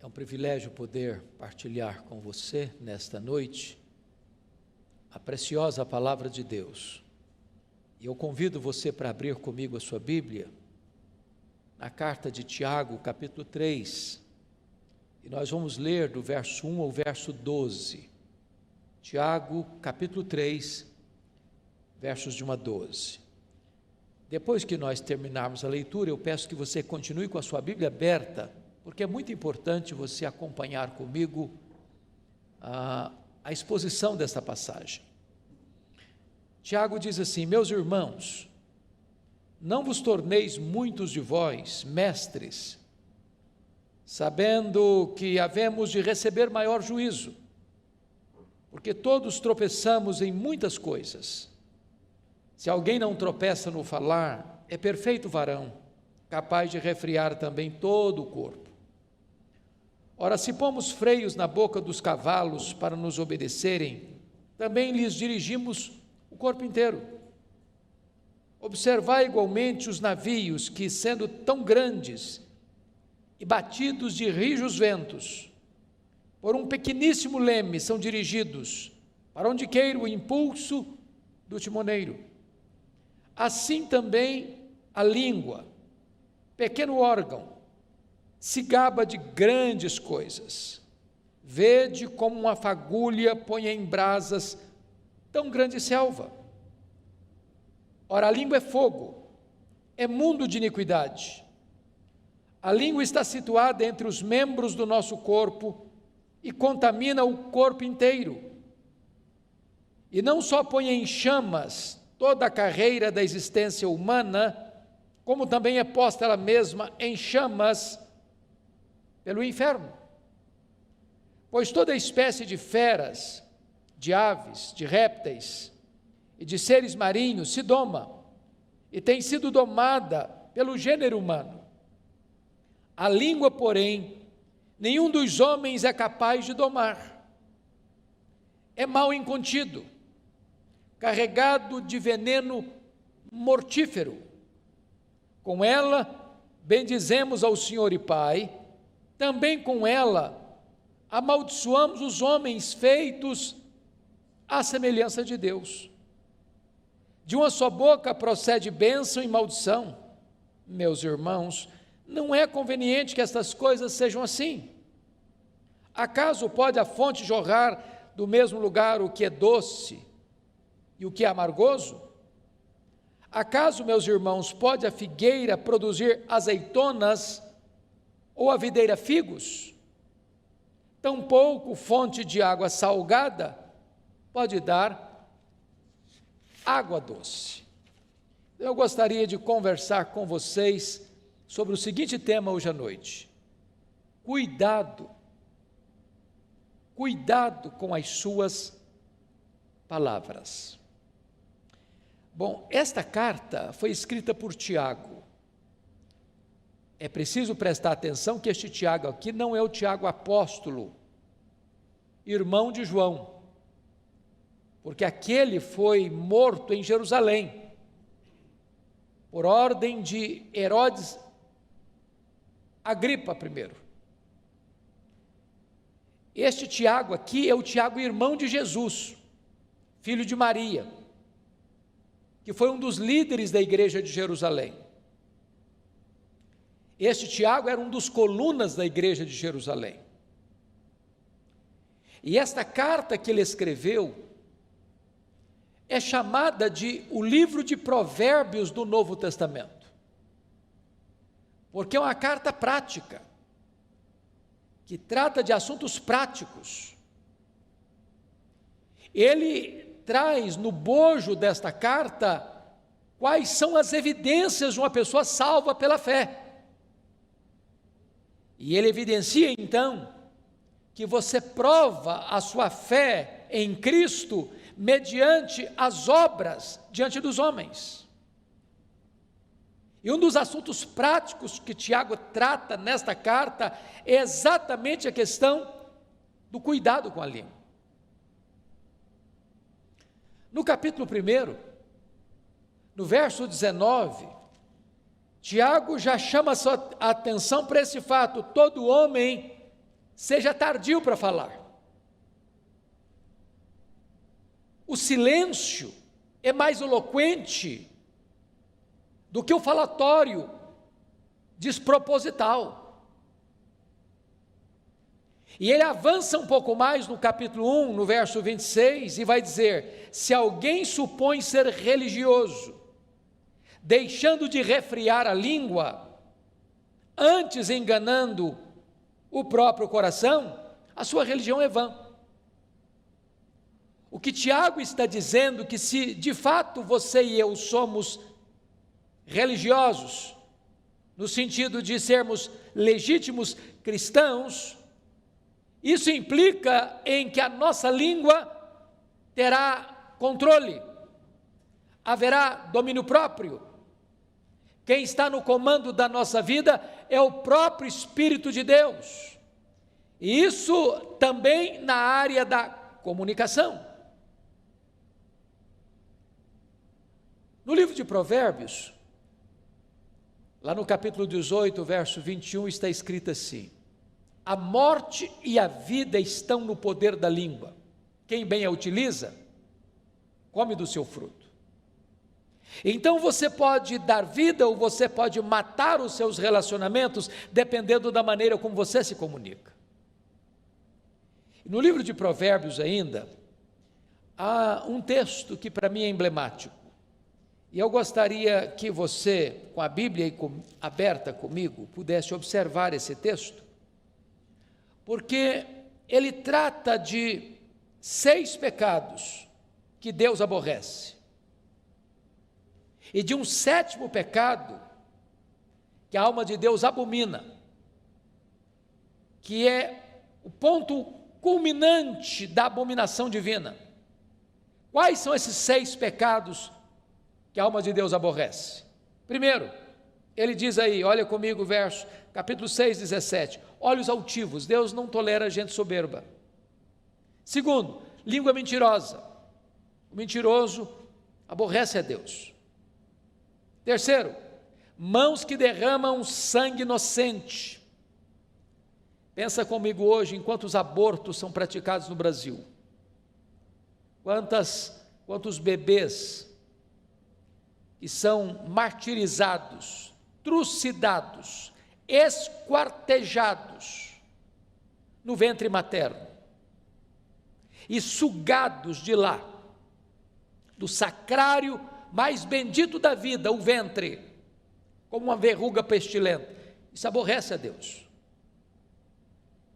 É um privilégio poder partilhar com você nesta noite a preciosa palavra de Deus. E eu convido você para abrir comigo a sua Bíblia na carta de Tiago, capítulo 3, e nós vamos ler do verso 1 ao verso 12. Tiago, capítulo 3, versos de 1 a 12. Depois que nós terminarmos a leitura, eu peço que você continue com a sua Bíblia aberta, porque é muito importante você acompanhar comigo a exposição desta passagem. Tiago diz assim: meus irmãos, não vos torneis muitos de vós mestres, sabendo que havemos de receber maior juízo, porque todos tropeçamos em muitas coisas. Se alguém não tropeça no falar, é perfeito varão, capaz de refrear também todo o corpo. Ora, se pomos freios na boca dos cavalos para nos obedecerem, também lhes dirigimos o corpo inteiro. Observai igualmente os navios que, sendo tão grandes e batidos de rijos ventos, por um pequeníssimo leme são dirigidos, para onde queira o impulso do timoneiro. Assim também a língua, pequeno órgão, se gaba de grandes coisas. Vede como uma fagulha põe em brasas tão grande selva. Ora, a língua é fogo, é mundo de iniquidade. A língua está situada entre os membros do nosso corpo e contamina o corpo inteiro. E não só põe em chamas toda a carreira da existência humana, como também é posta ela mesma em chamas pelo inferno. Pois toda espécie de feras, de aves, de répteis e de seres marinhos se doma e tem sido domada pelo gênero humano. A língua, porém, nenhum dos homens é capaz de domar. É mal incontido, carregado de veneno mortífero. Com ela bendizemos ao Senhor e Pai, também com ela amaldiçoamos os homens feitos à semelhança de Deus. De uma só boca procede bênção e maldição. Meus irmãos, não é conveniente que estas coisas sejam assim. Acaso pode a fonte jorrar do mesmo lugar o que é doce e o que é amargoso? Acaso, meus irmãos, pode a figueira produzir azeitonas ou a videira figos? Tampouco fonte de água salgada pode dar água doce. Eu gostaria de conversar com vocês sobre o seguinte tema hoje à noite: cuidado com as suas palavras. Bom, esta carta foi escrita por Tiago. É preciso prestar atenção que este Tiago aqui não é o Tiago apóstolo, irmão de João, porque aquele foi morto em Jerusalém, por ordem de Herodes Agripa I. Este Tiago aqui é o Tiago irmão de Jesus, filho de Maria, que foi um dos líderes da igreja de Jerusalém. Este Tiago era um dos colunas da igreja de Jerusalém. E esta carta que ele escreveu é chamada de o livro de Provérbios do Novo Testamento, porque é uma carta prática, que trata de assuntos práticos. Ele traz no bojo desta carta quais são as evidências de uma pessoa salva pela fé. E ele evidencia então que você prova a sua fé em Cristo mediante as obras diante dos homens. E um dos assuntos práticos que Tiago trata nesta carta é exatamente a questão do cuidado com a língua. No capítulo 1, no verso 19, Tiago já chama a sua atenção para esse fato: todo homem seja tardio para falar. O silêncio é mais eloquente do que o falatório desproposital. E ele avança um pouco mais no capítulo 1, no verso 26, e vai dizer: se alguém supõe ser religioso, deixando de refriar a língua, antes enganando o próprio coração, a sua religião é vã. O que Tiago está dizendo, que se de fato você e eu somos religiosos, no sentido de sermos legítimos cristãos, isso implica em que a nossa língua terá controle, haverá domínio próprio. Quem está no comando da nossa vida é o próprio Espírito de Deus. E isso também na área da comunicação. No livro de Provérbios, lá no capítulo 18, verso 21, está escrito assim: a morte e a vida estão no poder da língua. Quem bem a utiliza, come do seu fruto. Então você pode dar vida ou você pode matar os seus relacionamentos, dependendo da maneira como você se comunica. No livro de Provérbios ainda, há um texto que para mim é emblemático. E eu gostaria que você, com a Bíblia aberta comigo, pudesse observar esse texto, porque ele trata de 6 pecados que Deus aborrece, e de um 7º pecado que a alma de Deus abomina, que é o ponto culminante da abominação divina. Quais são esses 6 pecados que a alma de Deus aborrece? Primeiro, ele diz aí, olha comigo o verso, capítulo 6, 17, olhos altivos, Deus não tolera gente soberba. Segundo, língua mentirosa, o mentiroso aborrece a Deus. Terceiro, mãos que derramam sangue inocente. Pensa comigo hoje em quantos abortos são praticados no Brasil, quantos bebês que são martirizados, trucidados, esquartejados no ventre materno e sugados de lá, do sacrário mais bendito da vida, o ventre, como uma verruga pestilenta. Isso aborrece a Deus.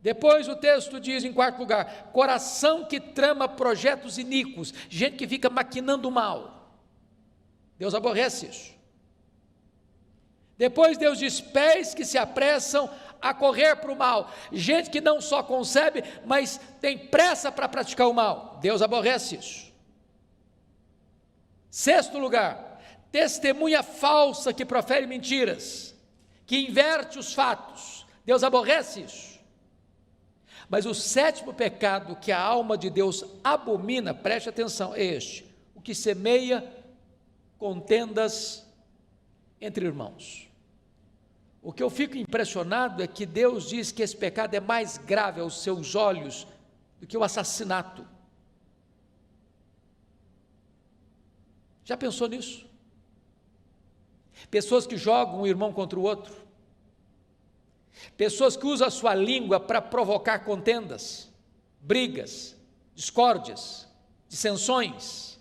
Depois o texto diz, em 4º lugar, coração que trama projetos iníquos, gente que fica maquinando mal. Deus aborrece isso. Depois Deus diz, pés que se apressam a correr para o mal, gente que não só concebe, mas tem pressa para praticar o mal. Deus aborrece isso. 6º lugar, testemunha falsa que profere mentiras, que inverte os fatos. Deus aborrece isso. Mas o 7º pecado que a alma de Deus abomina, preste atenção, é este: o que semeia contendas entre irmãos. O que eu fico impressionado é que Deus diz que esse pecado é mais grave aos seus olhos do que o assassinato. Já pensou nisso? Pessoas que jogam um irmão contra o outro, pessoas que usam a sua língua para provocar contendas, brigas, discórdias, dissensões,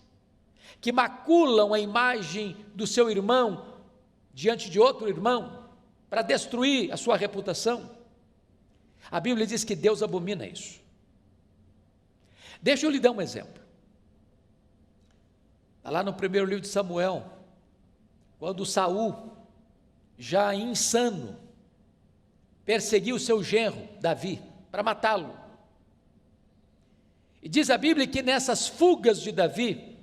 que maculam a imagem do seu irmão diante de outro irmão, para destruir a sua reputação. A Bíblia diz que Deus abomina isso. Deixa eu lhe dar um exemplo. Está lá no primeiro livro de Samuel, quando Saul, já insano, perseguiu o seu genro, Davi, para matá-lo. E diz a Bíblia que nessas fugas de Davi,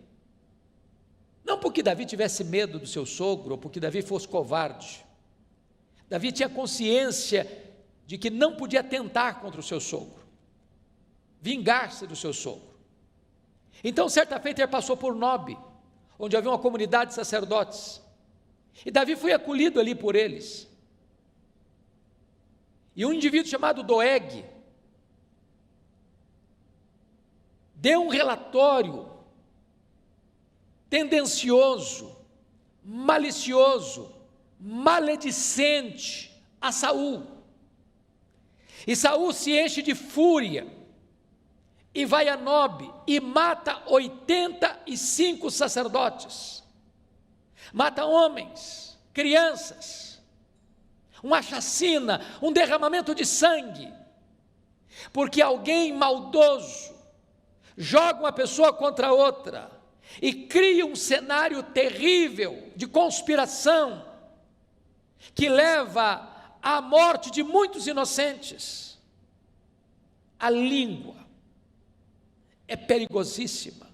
não porque Davi tivesse medo do seu sogro, ou porque Davi fosse covarde, Davi tinha consciência de que não podia atentar contra o seu sogro, vingar-se do seu sogro. Então, certa feita, ele passou por Nobe, onde havia uma comunidade de sacerdotes, e Davi foi acolhido ali por eles. E um indivíduo chamado Doeg dê um relatório tendencioso, malicioso, maledicente a Saul. E Saul se enche de fúria e vai a Nobe e mata 85 sacerdotes, mata homens, crianças, uma chacina, um derramamento de sangue, porque alguém maldoso joga uma pessoa contra outra e cria um cenário terrível de conspiração que leva à morte de muitos inocentes. A língua é perigosíssima.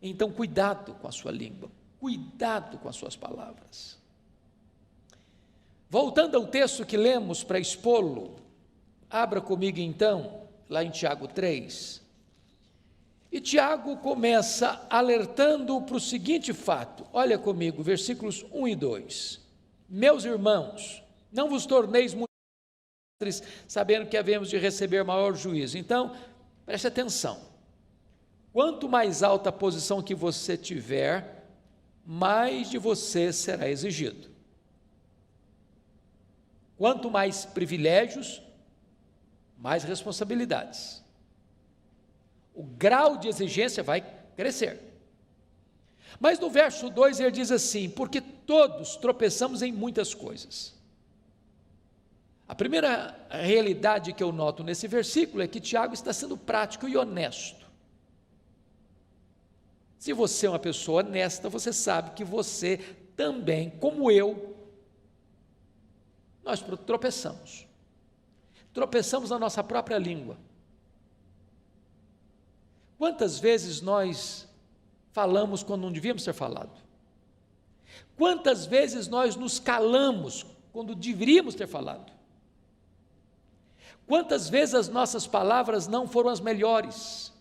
Então, cuidado com a sua língua, cuidado com as suas palavras. Voltando ao texto que lemos para expô-lo, abra comigo então, lá em Tiago 3. E Tiago começa alertando para o seguinte fato, olha comigo, versículos 1 e 2. Meus irmãos, não vos torneis muito mestres, sabendo que havemos de receber maior juízo. Então, preste atenção. Quanto mais alta a posição que você tiver, mais de você será exigido. Quanto mais privilégios, mais responsabilidades. O grau de exigência vai crescer. Mas no verso 2 ele diz assim: porque todos tropeçamos em muitas coisas. A primeira realidade que eu noto nesse versículo é que Tiago está sendo prático e honesto. Se você é uma pessoa honesta, você sabe que você também, como eu, nós tropeçamos. Tropeçamos na nossa própria língua. Quantas vezes nós falamos quando não devíamos ter falado? Quantas vezes nós nos calamos quando deveríamos ter falado? Quantas vezes as nossas palavras não foram as melhores,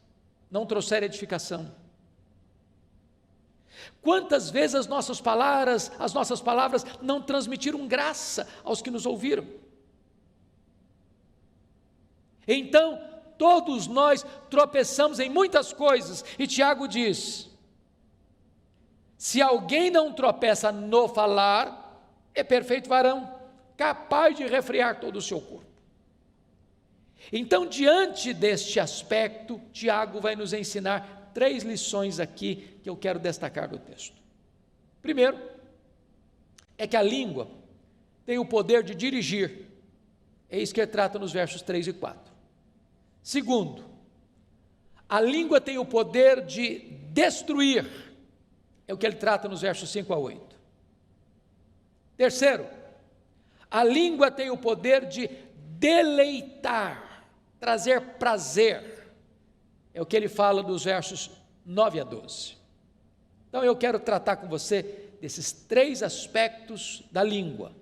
não trouxeram edificação? Quantas vezes as nossas palavras não transmitiram graça aos que nos ouviram? Então, todos nós tropeçamos em muitas coisas, e Tiago diz: se alguém não tropeça no falar, é perfeito varão, capaz de refrear todo o seu corpo. Então, diante deste aspecto, Tiago vai nos ensinar 3 lições aqui que eu quero destacar do texto. Primeiro, é que a língua tem o poder de dirigir, é isso que ele trata nos versos 3 e 4. Segundo, a língua tem o poder de destruir, é o que ele trata nos versos 5 a 8. Terceiro, a língua tem o poder de deleitar, trazer prazer, é o que ele fala dos versos 9 a 12. Então eu quero tratar com você desses 3 aspectos da língua.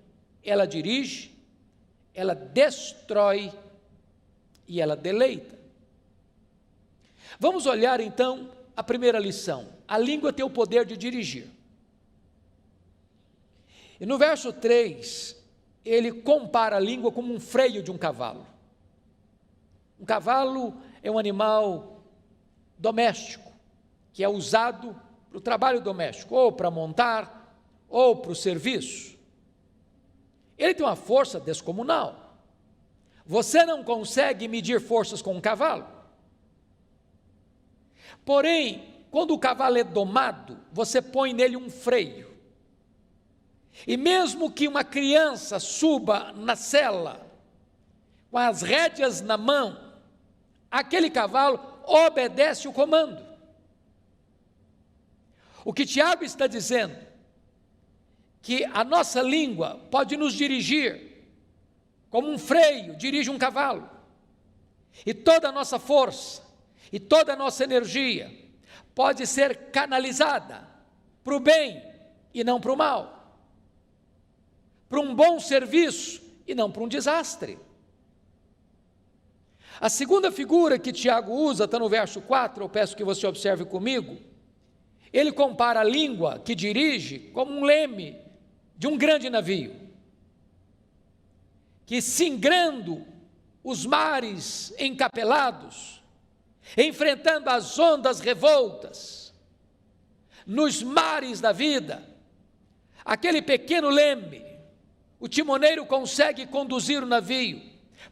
Ela dirige, ela destrói e ela deleita. Vamos olhar então a primeira lição. A língua tem o poder de dirigir. E no verso 3, ele compara a língua como um freio de um cavalo. Um cavalo é um animal doméstico, que é usado para o trabalho doméstico, ou para montar, ou para o serviço. Ele tem uma força descomunal. Você não consegue medir forças com um cavalo. Porém, quando o cavalo é domado, você põe nele um freio. E mesmo que uma criança suba na sela, com as rédeas na mão, aquele cavalo obedece o comando. O que Tiago está dizendo, que a nossa língua pode nos dirigir, como um freio dirige um cavalo, e toda a nossa força, e toda a nossa energia, pode ser canalizada para o bem e não para o mal, para um bom serviço e não para um desastre. A segunda figura que Tiago usa, está no verso 4, eu peço que você observe comigo. Ele compara a língua que dirige como um leme de um grande navio, que singrando os mares encapelados, enfrentando as ondas revoltas, nos mares da vida, aquele pequeno leme, o timoneiro consegue conduzir o navio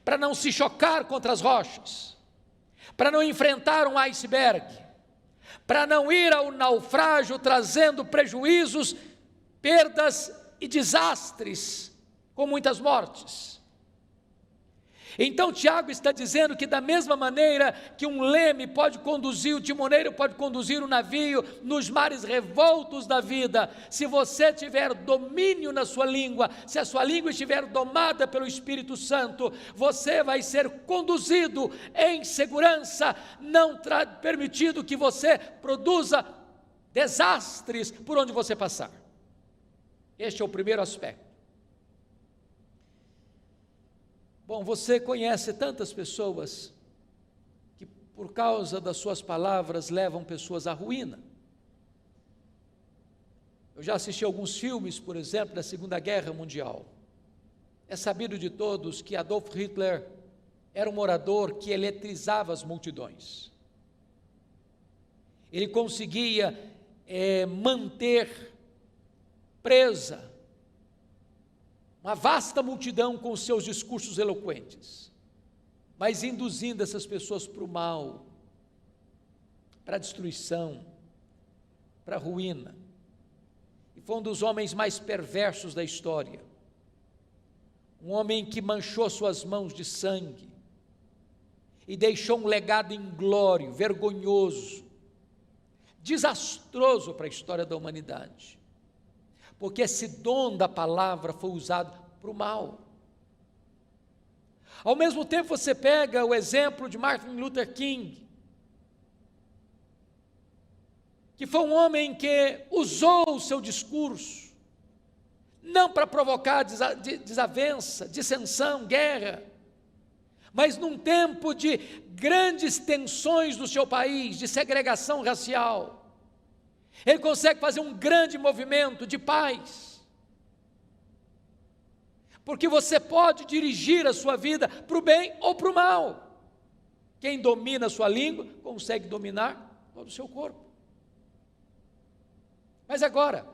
para não se chocar contra as rochas, para não enfrentar um iceberg, para não ir ao naufrágio trazendo prejuízos, perdas e desastres, com muitas mortes. Então Tiago está dizendo que da mesma maneira que um leme pode conduzir, o timoneiro pode conduzir o navio nos mares revoltos da vida, se você tiver domínio na sua língua, se a sua língua estiver domada pelo Espírito Santo, você vai ser conduzido em segurança, não permitido que você produza desastres por onde você passar. Este é o primeiro aspecto. Bom, você conhece tantas pessoas que por causa das suas palavras levam pessoas à ruína. Eu já assisti alguns filmes, por exemplo, da Segunda Guerra Mundial. É sabido de todos que Adolf Hitler era um orador que eletrizava as multidões. Ele conseguia manter presa uma vasta multidão com os seus discursos eloquentes, mas induzindo essas pessoas para o mal, para a destruição, para a ruína. E foi um dos homens mais perversos da história, um homem que manchou suas mãos de sangue e deixou um legado inglório, vergonhoso, desastroso para a história da humanidade, porque esse dom da palavra foi usado para o mal. Ao mesmo tempo você pega o exemplo de Martin Luther King, que foi um homem que usou o seu discurso, não para provocar desavença, dissensão, guerra, mas num tempo de grandes tensões no seu país, de segregação racial, ele consegue fazer um grande movimento de paz, porque você pode dirigir a sua vida para o bem ou para o mal. Quem domina a sua língua, consegue dominar todo o seu corpo. Mas agora,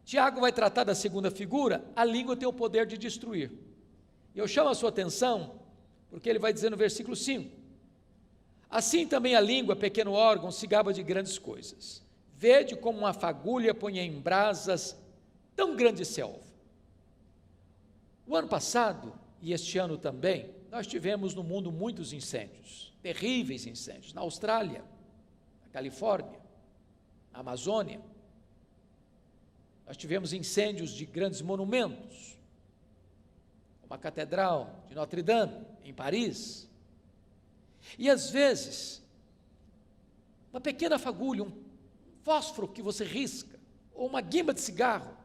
Tiago vai tratar da segunda figura, a língua tem o poder de destruir. E eu chamo a sua atenção, porque ele vai dizer no versículo 5, assim também a língua, pequeno órgão, se gaba de grandes coisas. Vede como uma fagulha põe em brasas tão grande selva. O ano passado, e este ano também, nós tivemos no mundo muitos incêndios, terríveis incêndios, na Austrália, na Califórnia, na Amazônia. Nós tivemos incêndios de grandes monumentos, como a Catedral de Notre Dame, em Paris. E às vezes, uma pequena fagulha, um fósforo que você risca, ou uma guimba de cigarro,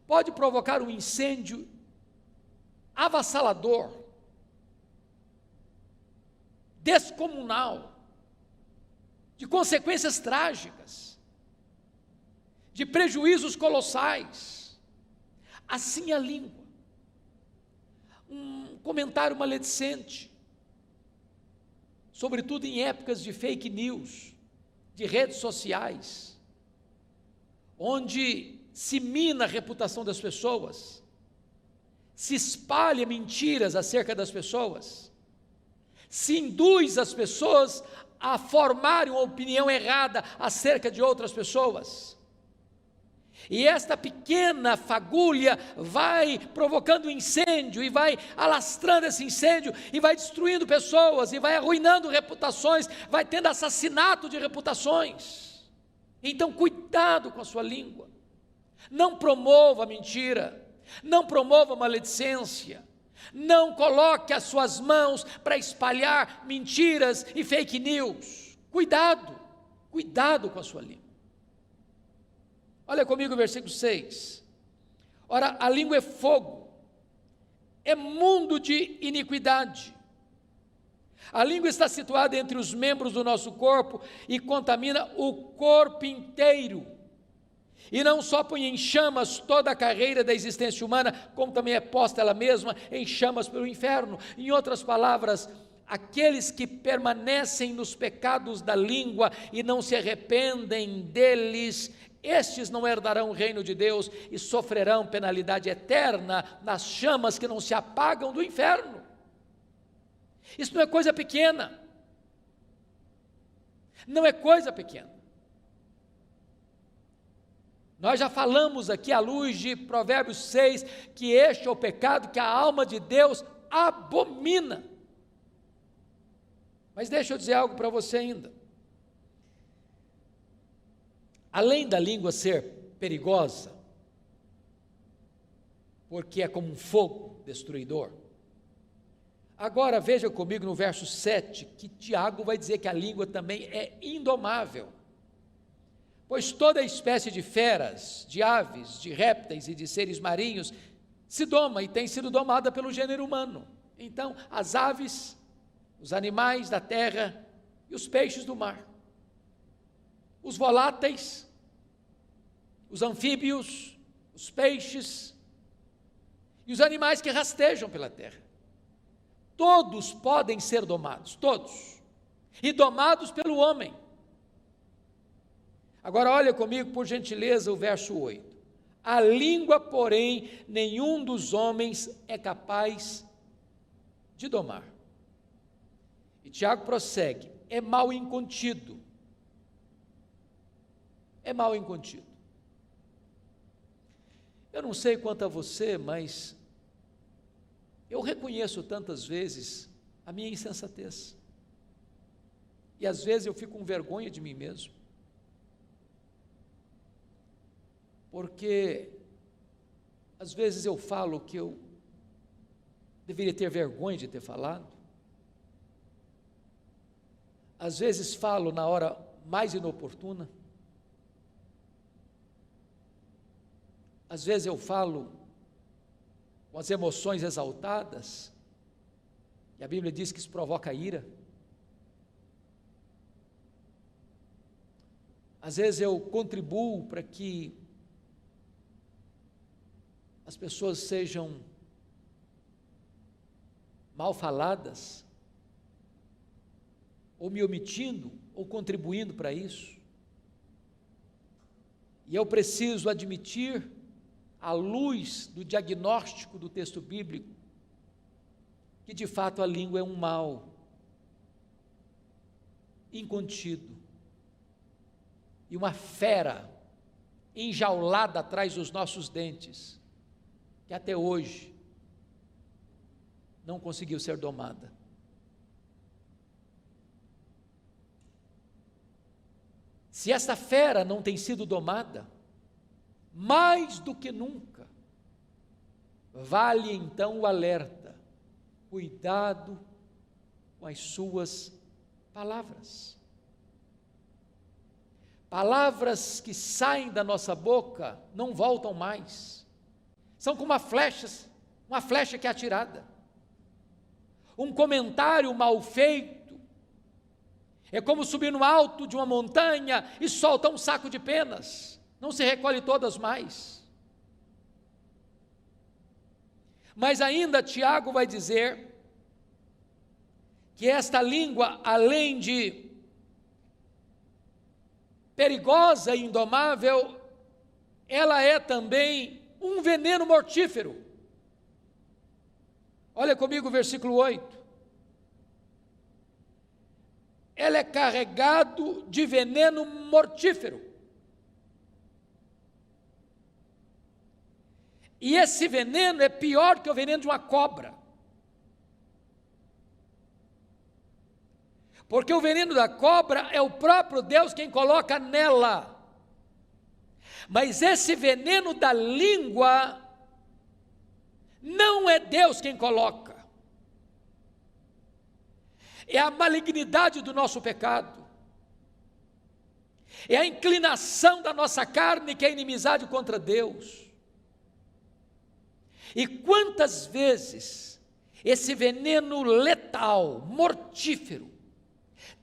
pode provocar um incêndio avassalador, descomunal, de consequências trágicas, de prejuízos colossais. Assim a língua. Um comentário maledicente, sobretudo em épocas de fake news, de redes sociais, onde se mina a reputação das pessoas, se espalha mentiras acerca das pessoas, se induz as pessoas a formarem uma opinião errada acerca de outras pessoas. E esta pequena fagulha vai provocando incêndio, e vai alastrando esse incêndio, e vai destruindo pessoas, e vai arruinando reputações, vai tendo assassinato de reputações. Então cuidado com a sua língua, não promova mentira, não promova maledicência, não coloque as suas mãos para espalhar mentiras e fake news. Cuidado, cuidado com a sua língua. Olha comigo o versículo 6. Ora, a língua é fogo, é mundo de iniquidade. A língua está situada entre os membros do nosso corpo e contamina o corpo inteiro. E não só põe em chamas toda a carreira da existência humana, como também é posta ela mesma em chamas pelo inferno. Em outras palavras, aqueles que permanecem nos pecados da língua e não se arrependem deles, estes não herdarão o reino de Deus e sofrerão penalidade eterna nas chamas que não se apagam do inferno. Isso não é coisa pequena. Não é coisa pequena. Nós já falamos aqui à luz de Provérbios 6, que este é o pecado que a alma de Deus abomina. Mas deixa eu dizer algo para você ainda. Além da língua ser perigosa, porque é como um fogo destruidor, agora veja comigo no verso 7, que Tiago vai dizer que a língua também é indomável. Pois toda espécie de feras, de aves, de répteis e de seres marinhos se doma e tem sido domada pelo gênero humano. Então, as aves, os animais da terra e os peixes do mar, os voláteis, os anfíbios, os peixes e os animais que rastejam pela terra, todos podem ser domados, todos, e domados pelo homem. Agora olha comigo, por gentileza, o verso 8. A língua, porém, nenhum dos homens é capaz de domar. E Tiago prossegue, é mal incontido. É mal incontido. Eu não sei quanto a você, mas eu reconheço tantas vezes a minha insensatez. E às vezes eu fico com vergonha de mim mesmo. Porque às vezes eu falo que eu deveria ter vergonha de ter falado. Às vezes falo na hora mais inoportuna. Às vezes eu falo com as emoções exaltadas, e a Bíblia diz que isso provoca ira. Às vezes eu contribuo para que as pessoas sejam mal faladas, ou me omitindo, ou contribuindo para isso. E eu preciso admitir, à luz do diagnóstico do texto bíblico, que de fato a língua é um mal incontido, e uma fera enjaulada atrás dos nossos dentes, que até hoje não conseguiu ser domada. Se essa fera não tem sido domada, mais do que nunca, vale então o alerta: cuidado com as suas palavras. Palavras que saem da nossa boca não voltam mais, são como uma flecha que é atirada. Um comentário mal feito é como subir no alto de uma montanha e soltar um saco de penas, não se recolhe todas mais. Mas ainda Tiago vai dizer que esta língua, além de perigosa e indomável, ela é também um veneno mortífero. Olha comigo o versículo 8. Ela é carregado de veneno mortífero. E esse veneno é pior que o veneno de uma cobra. Porque o veneno da cobra é o próprio Deus quem coloca nela. Mas esse veneno da língua não é Deus quem coloca. É a malignidade do nosso pecado. É a inclinação da nossa carne que é inimizade contra Deus. E quantas vezes esse veneno letal, mortífero,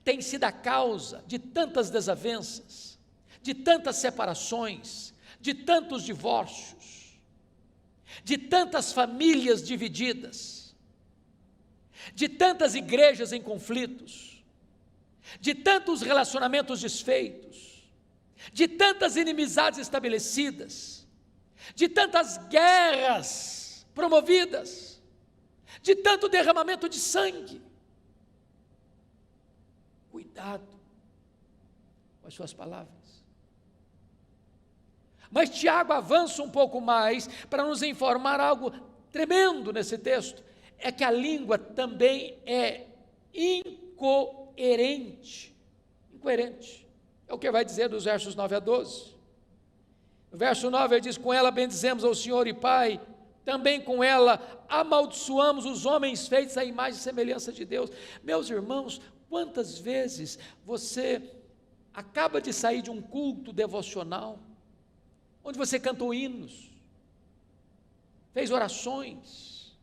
tem sido a causa de tantas desavenças, de tantas separações, de tantos divórcios, de tantas famílias divididas. de tantas igrejas em conflitos, de tantos relacionamentos desfeitos, de tantas inimizades estabelecidas, de tantas guerras promovidas, de tanto derramamento de sangue. Cuidado com as suas palavras. Mas Tiago avança um pouco mais para nos informar algo tremendo nesse texto, é que a língua também é incoerente. Incoerente. É o que vai dizer dos versos 9 a 12. No verso 9 ele diz: com ela bendizemos ao Senhor e Pai, também com ela amaldiçoamos os homens feitos à imagem e semelhança de Deus. Meus irmãos, quantas vezes você acaba de sair de um culto devocional, onde você cantou hinos, fez orações,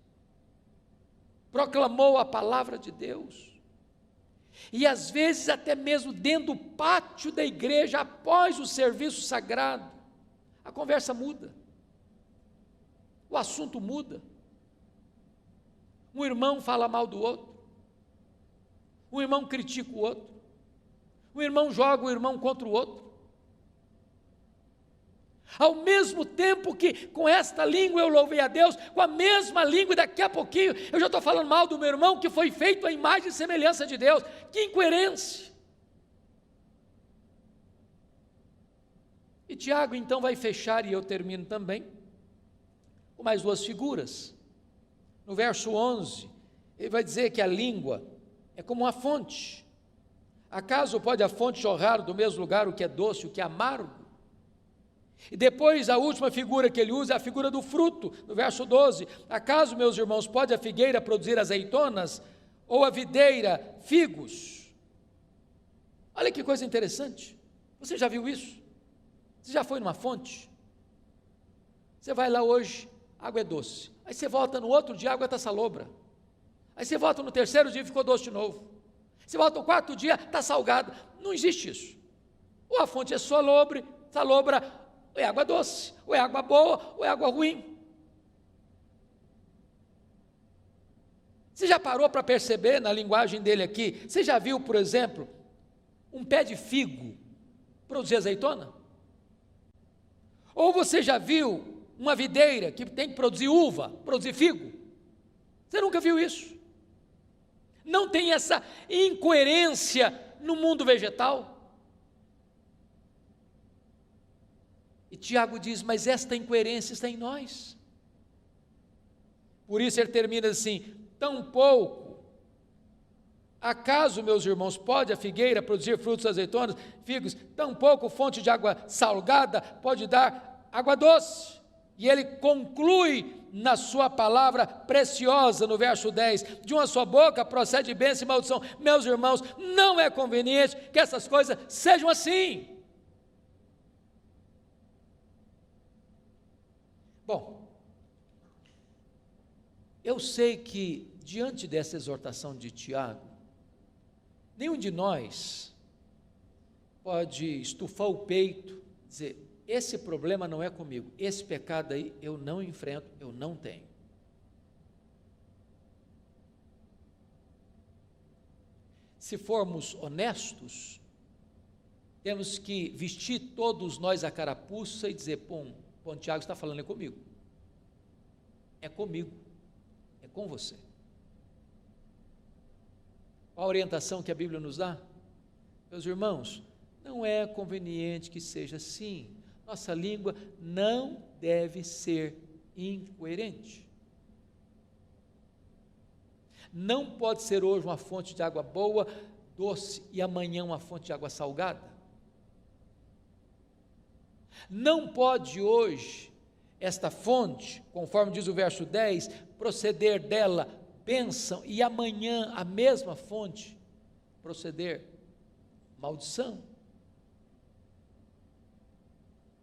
proclamou a palavra de Deus, e às vezes até mesmo dentro do pátio da igreja, após o serviço sagrado, a conversa muda, o assunto muda, um irmão fala mal do outro, um irmão critica o outro, um irmão joga o irmão contra o outro. Ao mesmo tempo que com esta língua eu louvei a Deus, com a mesma língua, daqui a pouquinho eu já estou falando mal do meu irmão que foi feito à imagem e semelhança de Deus. Que incoerência! E Tiago então vai fechar, e eu termino também, com mais duas figuras. No verso 11, ele vai dizer que a língua é como uma fonte. Acaso pode a fonte jorrar do mesmo lugar o que é doce, o que é amargo? E depois a última figura que ele usa é a figura do fruto, no verso 12. Acaso, meus irmãos, pode a figueira produzir azeitonas, ou a videira figos? Olha que coisa interessante. Você já viu isso? Você já foi numa fonte? Você vai lá hoje, a água é doce. Aí você volta no outro dia, a água está salobra. Aí você volta no terceiro dia e ficou doce de novo. Você volta no quarto dia, está salgada. Não existe isso. Ou a fonte é salobra, ou é água doce, ou é água boa, ou é água ruim. Você já parou para perceber na linguagem dele aqui? Você já viu, por exemplo, um pé de figo produzir azeitona? Ou você já viu uma videira que tem que produzir uva, produzir figo? Você nunca viu isso? Não tem essa incoerência no mundo vegetal? E Tiago diz, mas esta incoerência está em nós. Por isso ele termina assim: tampouco, acaso, meus irmãos, pode a figueira produzir frutos azeitonas, figos? Tampouco fonte de água salgada pode dar água doce. E ele conclui na sua palavra preciosa, no verso 10, de uma só boca procede bênção e maldição. Meus irmãos, não é conveniente que essas coisas sejam assim. Bom, eu sei que diante dessa exortação de Tiago, nenhum de nós pode estufar o peito, dizer, esse problema não é comigo, esse pecado aí eu não enfrento, eu não tenho. Se formos honestos, temos que vestir todos nós a carapuça e dizer, pô, Tiago está falando, é comigo, é com você. Qual a orientação que a Bíblia nos dá? Meus irmãos, não é conveniente que seja assim. Nossa língua não deve ser incoerente. Não pode ser hoje uma fonte de água boa, doce, e amanhã uma fonte de água salgada. Não pode hoje esta fonte, conforme diz o verso 10, proceder dela bênção, e amanhã a mesma fonte proceder maldição.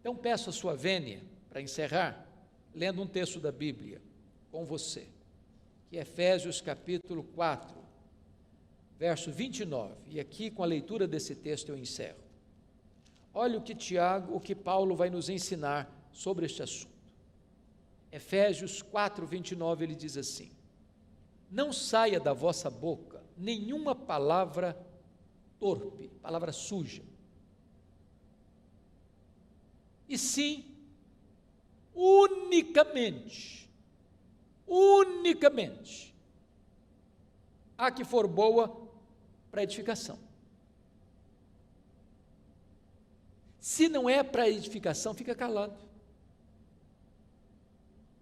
Então peço a sua vênia, para encerrar, lendo um texto da Bíblia com você, que é Efésios capítulo 4, verso 29, e aqui com a leitura desse texto eu encerro. Olha o que Paulo vai nos ensinar sobre este assunto. Efésios 4, 29, ele diz assim: não saia da vossa boca nenhuma palavra torpe, palavra suja, e sim, unicamente, a que for boa para edificação. Se não é para edificação, fica calado.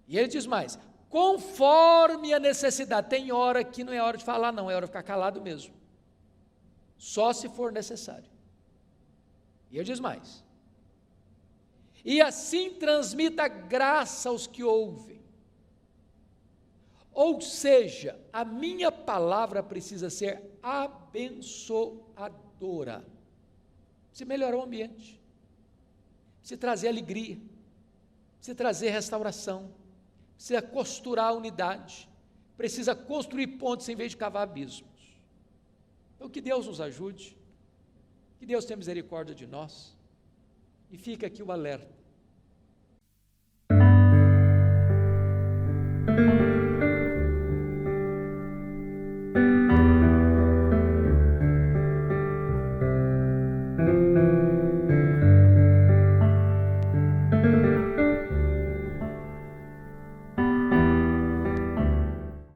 E ele diz mais, conforme a necessidade. Tem hora que não é hora de falar, não, é hora de ficar calado mesmo, só se for necessário. E ele diz mais, e assim transmita graça aos que ouvem. Ou seja, a minha palavra precisa ser abençoadora, precisa melhorar o ambiente, precisa trazer alegria, precisa trazer restauração, precisa costurar a unidade, precisa construir pontes em vez de cavar abismos. Então que Deus nos ajude, que Deus tenha misericórdia de nós, e fica aqui o alerta.